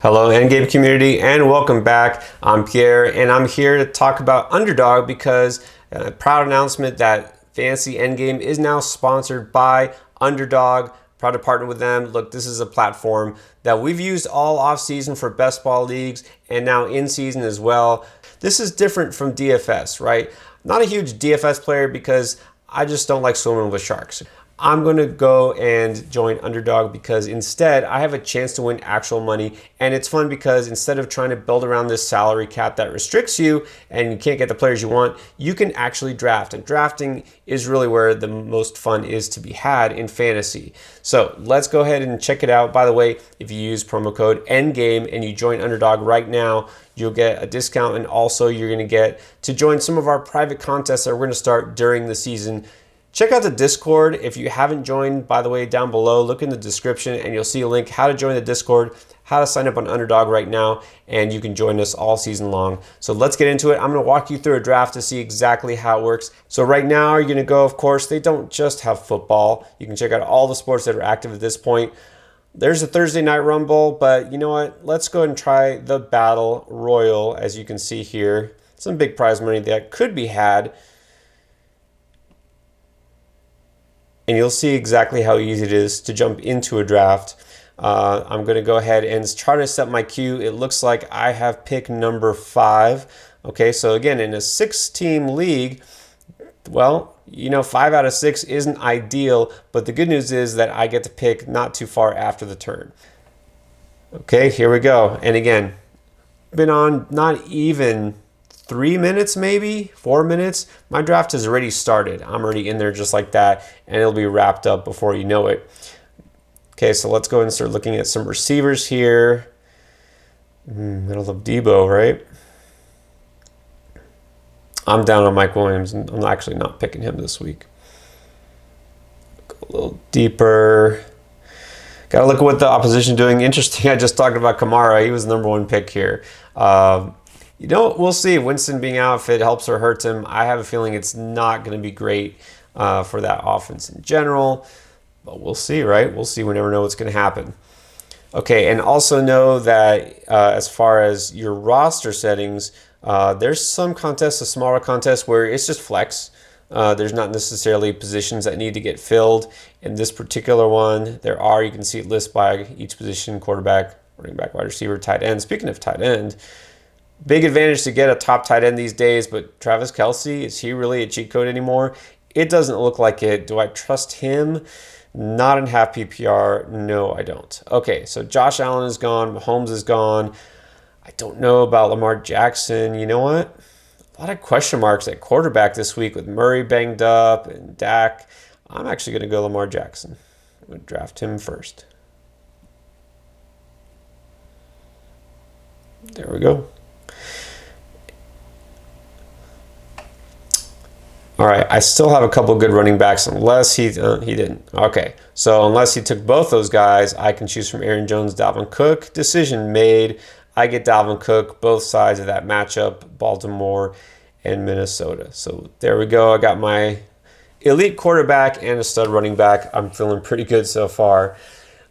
Hello Endgame community and welcome back. I'm Pierre and I'm here to talk about Underdog because a proud announcement that Fantasy Endgame is now sponsored by Underdog. Proud to partner with them. Look, this is a platform that we've used all off season for best ball leagues and now in season as well. This is different from DFS, right? Not a huge DFS player because I just don't like swimming with sharks. I'm going to go and join Underdog because instead I have a chance to win actual money, and it's fun because instead of trying to build around this salary cap that restricts you and you can't get the players you want, you can actually draft, and drafting is really where the most fun is to be had in fantasy. So let's go ahead and check it out. By the way, if you use promo code ENDGAME and you join Underdog right now, you'll get a discount, and also you're going to get to join some of our private contests that we're going to start during the season. Check out the Discord. If you haven't joined, by the way, down below, look in the description and you'll see a link how to join the Discord, how to sign up on Underdog right now, and you can join us all season long. So let's get into it. I'm going to walk you through a draft to see exactly how it works. So right now you're going to go, of course, they don't just have football. You can check out all the sports that are active at this point. There's a Thursday Night Rumble, but you know what? Let's go ahead and try the Battle Royal, as you can see here. Some big prize money that could be had. And you'll see exactly how easy it is to jump into a draft. I'm going to go ahead and try to set my queue. It looks like I have pick number 5. Okay, so again, in a 6-team league, well, you know, 5 out of 6 isn't ideal, but the good news is that I get to pick not too far after the turn. Okay, here we go. And again, been on not even 3 minutes, maybe 4 minutes. My draft has already started. I'm already in there just like that, and it'll be wrapped up before you know it. Okay, so let's go and start looking at some receivers here. Middle of Debo, right? I'm down on Mike Williams, and I'm actually not picking him this week. Go a little deeper. Got to look at what the opposition doing. Interesting, I just talked about Kamara. He was the number 1 pick here. You know, we'll see. Winston being out, if it helps or hurts him, I have a feeling it's not going to be great for that offense in general. But we'll see, right? We'll see. We never know what's going to happen. Okay, and also know that as far as your roster settings, there's some contests, a smaller contest, where it's just flex. There's not necessarily positions that need to get filled. In this particular one, there are. You can see it listed by each position: quarterback, running back, wide receiver, tight end. Speaking of tight end, big advantage to get a top tight end these days, but Travis Kelce, is he really a cheat code anymore? It doesn't look like it. Do I trust him? Not in half PPR. No, I don't. Okay, so Josh Allen is gone. Mahomes is gone. I don't know about Lamar Jackson. You know what? A lot of question marks at quarterback this week with Murray banged up and Dak. I'm actually going to go Lamar Jackson. I'm going to draft him first. There we go. All right, I still have a couple good running backs unless he didn't. Okay, so unless he took both those guys, I can choose from Aaron Jones, Dalvin Cook. Decision made. I get Dalvin Cook, both sides of that matchup, Baltimore and Minnesota. So there we go. I got my elite quarterback and a stud running back. I'm feeling pretty good so far.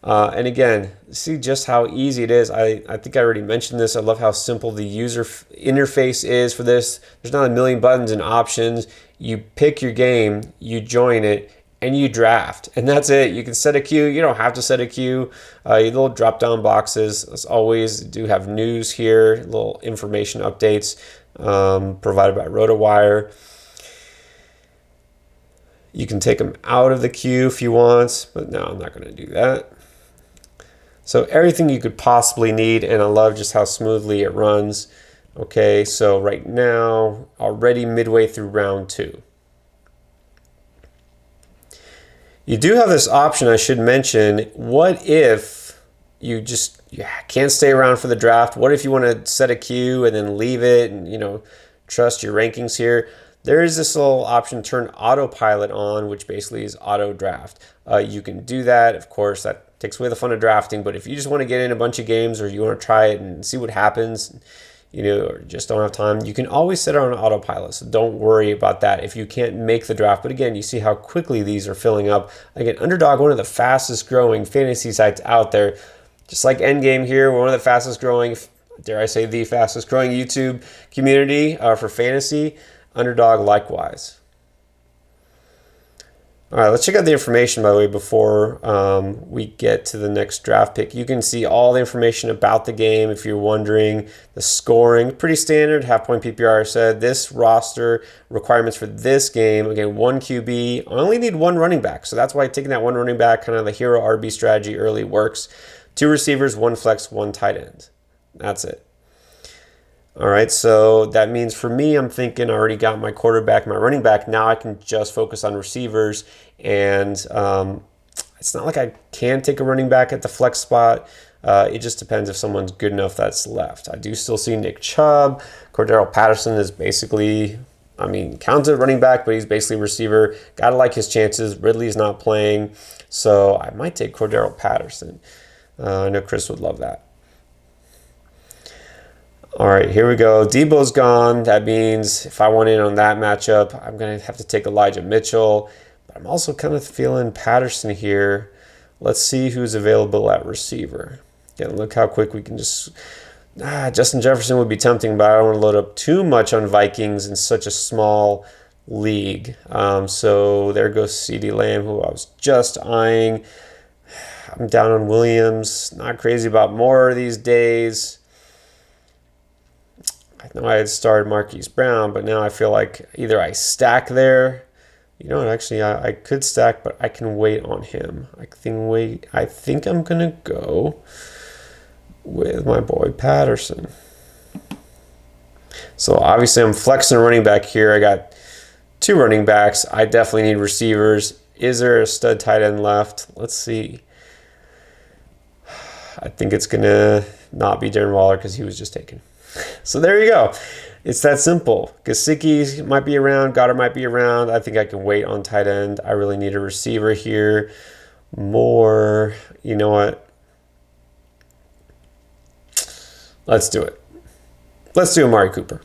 And again, see just how easy it is. I think I already mentioned this. I love how simple the user interface is for this. There's not a million buttons and options. You pick your game, you join it, and you draft. And that's it. You can set a queue. You don't have to set a queue. Your little drop-down boxes, as always, do have news here, little information updates provided by RotoWire. You can take them out of the queue if you want, but no, I'm not going to do that. So everything you could possibly need, and I love just how smoothly it runs. Okay, so right now, already midway through round 2. You do have this option I should mention. What if you can't stay around for the draft? What if you want to set a queue and then leave it and, trust your rankings here? There is this little option, turn autopilot on, which basically is auto draft. You can do that. Of course, that takes away the fun of drafting, but if you just want to get in a bunch of games or you want to try it and see what happens, or just don't have time, you can always set it on autopilot. So don't worry about that if you can't make the draft. But again, you see how quickly these are filling up. Again, Underdog, one of the fastest growing fantasy sites out there. Just like Endgame here, we're one of the fastest growing, dare I say the fastest growing YouTube community for fantasy. Underdog likewise. All right, let's check out the information, by the way, before we get to the next draft pick. You can see all the information about the game if you're wondering. The scoring, pretty standard, half-point PPR said. This roster requirements for this game, again, 1 QB. I only need 1 running back, so that's why taking that 1 running back, kind of the hero RB strategy early works. 2 receivers, 1 flex, 1 tight end. That's it. All right, so that means for me, I'm thinking I already got my quarterback, my running back. Now I can just focus on receivers. And it's not like I can take a running back at the flex spot. It just depends if someone's good enough that's left. I do still see Nick Chubb. Cordero Patterson is basically, counted running back, but he's basically a receiver. Got to like his chances. Ridley's not playing. So I might take Cordero Patterson. I know Chris would love that. All right, here we go. Debo's gone. That means if I want in on that matchup, I'm going to have to take Elijah Mitchell. But I'm also kind of feeling Patterson here. Let's see who's available at receiver. Again, look how quick we can just... Justin Jefferson would be tempting, but I don't want to load up too much on Vikings in such a small league. So there goes CeeDee Lamb, who I was just eyeing. I'm down on Williams. Not crazy about Moore these days. I know I had started Marquise Brown, but now I feel like either I stack there. You know what? Actually, I could stack, but I can wait on him. I think I'm going to go with my boy Patterson. So obviously I'm flexing a running back here. I got 2 running backs. I definitely need receivers. Is there a stud tight end left? Let's see. I think it's going to not be Darren Waller because he was just taken. So there you go. It's that simple. Gesicki might be around. Goddard might be around. I think I can wait on tight end. I really need a receiver here. More. You know what? Let's do it. Let's do Amari Cooper.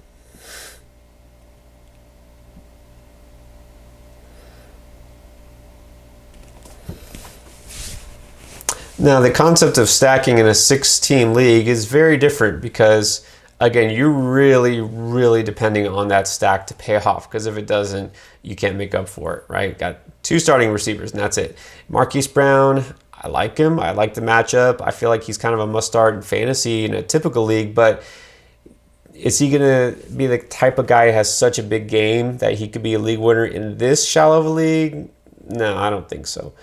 Now, the concept of stacking in a 6-team league is very different because, again, you're really, really depending on that stack to pay off, because if it doesn't, you can't make up for it, right? Got 2 starting receivers, and that's it. Marquise Brown, I like him. I like the matchup. I feel like he's kind of a must-start in fantasy in a typical league, but is he going to be the type of guy who has such a big game that he could be a league winner in this shallow of a league? No, I don't think so.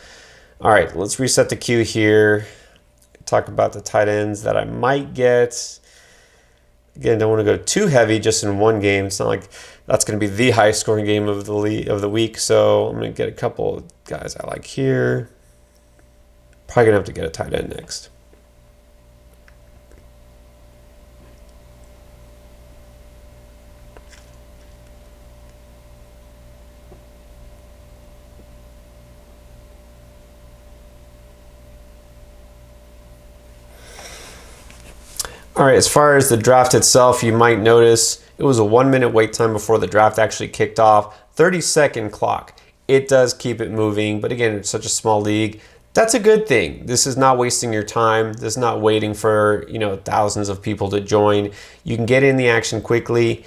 All right, let's reset the queue here. Talk about the tight ends that I might get. Again, don't want to go too heavy just in one game. It's not like that's going to be the highest scoring game of the week. So I'm going to get a couple of guys I like here. Probably going to have to get a tight end next. All right, as far as the draft itself, you might notice it was a 1-minute wait time before the draft actually kicked off. 30-second clock. It does keep it moving, but again, it's such a small league. That's a good thing. This is not wasting your time. This is not waiting for, thousands of people to join. You can get in the action quickly.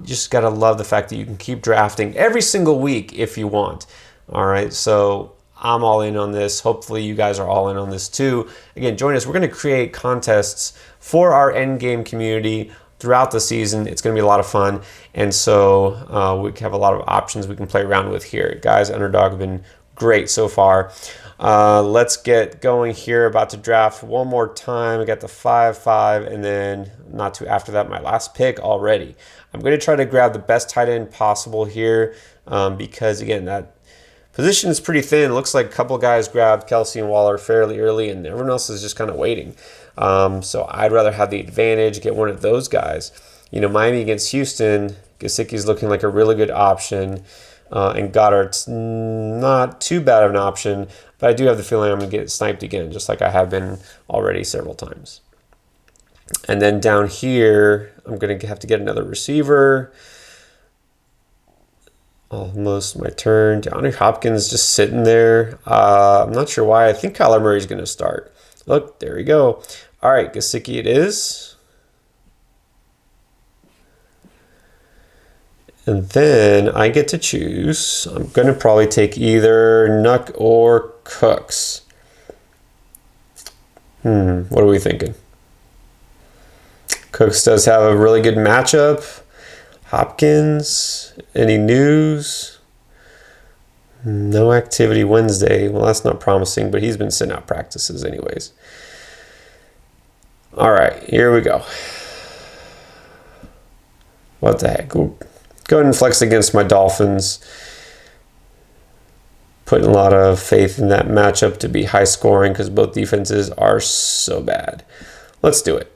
Just got to love the fact that you can keep drafting every single week if you want. All right, so I'm all in on this. Hopefully you guys are all in on this too. Again, join us. We're going to create contests for our endgame community throughout the season. It's going to be a lot of fun. And so we have a lot of options we can play around with here. Guys, Underdog have been great so far. Let's get going here. About to draft one more time. I got the 5-5, and then not too after that, my last pick already. I'm going to try to grab the best tight end possible here because, again, that position is pretty thin. Looks like a couple guys grabbed Kelsey and Waller fairly early, and everyone else is just kind of waiting. So I'd rather have the advantage, get one of those guys. Miami against Houston, Gesicki's looking like a really good option. And Goddard's not too bad of an option, but I do have the feeling I'm going to get sniped again, just like I have been already several times. And then down here, I'm going to have to get another receiver. Almost my turn. DeAndre Hopkins just sitting there. I'm not sure why. I think Kyler Murray's going to start. Look, there we go. All right, Gesicki it is. And then I get to choose. I'm going to probably take either Nuck or Cooks. What are we thinking? Cooks does have a really good matchup. Hopkins, any news? No activity Wednesday. Well, that's not promising, but he's been sitting out practices anyways. All right, here we go. What the heck? Go ahead and flex against my Dolphins. Putting a lot of faith in that matchup to be high scoring because both defenses are so bad. Let's do it.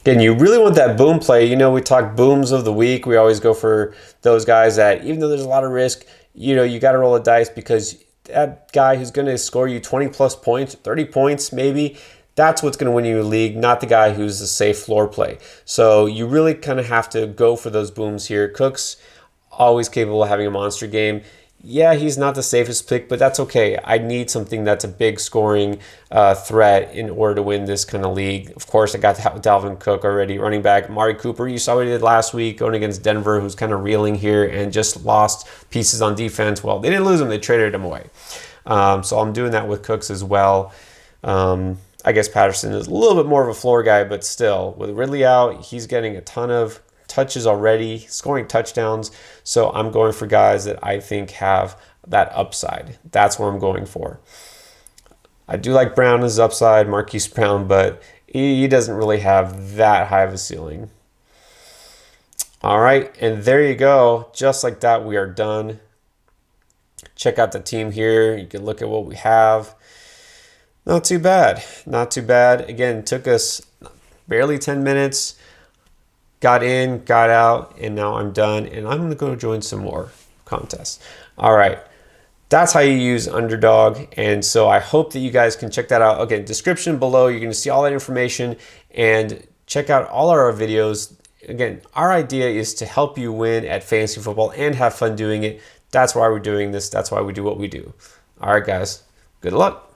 Again, you really want that boom play. You know, we talk booms of the week. We always go for those guys that, even though there's a lot of risk, you know, you got to roll a dice because that guy who's going to score you 20 plus points, 30 points maybe, that's what's going to win you a league, not the guy who's a safe floor play. So you really kind of have to go for those booms here. Cook's always capable of having a monster game. Yeah, he's not the safest pick, but that's okay. I need something that's a big scoring threat in order to win this kind of league. Of course, I got Dalvin Cook already, running back. Amari Cooper, you saw what he did last week going against Denver, who's kind of reeling here and just lost pieces on defense. Well, they didn't lose him. They traded him away. So I'm doing that with Cooks as well. I guess Patterson is a little bit more of a floor guy, but still, with Ridley out, he's getting a ton of touches already, scoring touchdowns. So I'm going for guys that I think have that upside. That's what I'm going for. I do like Brown as upside, Marquise Brown, but he doesn't really have that high of a ceiling. All right, and there you go. Just like that, we are done. Check out the team here. You can look at what we have. Not too bad. Not too bad. Again, it took us barely 10 minutes. Got in, got out, and now I'm done. And I'm going to go join some more contests. All right. That's how you use Underdog. And so I hope that you guys can check that out. Again, description below. You're going to see all that information. And check out all our videos. Again, our idea is to help you win at fantasy football and have fun doing it. That's why we're doing this. That's why we do what we do. All right, guys. Good luck.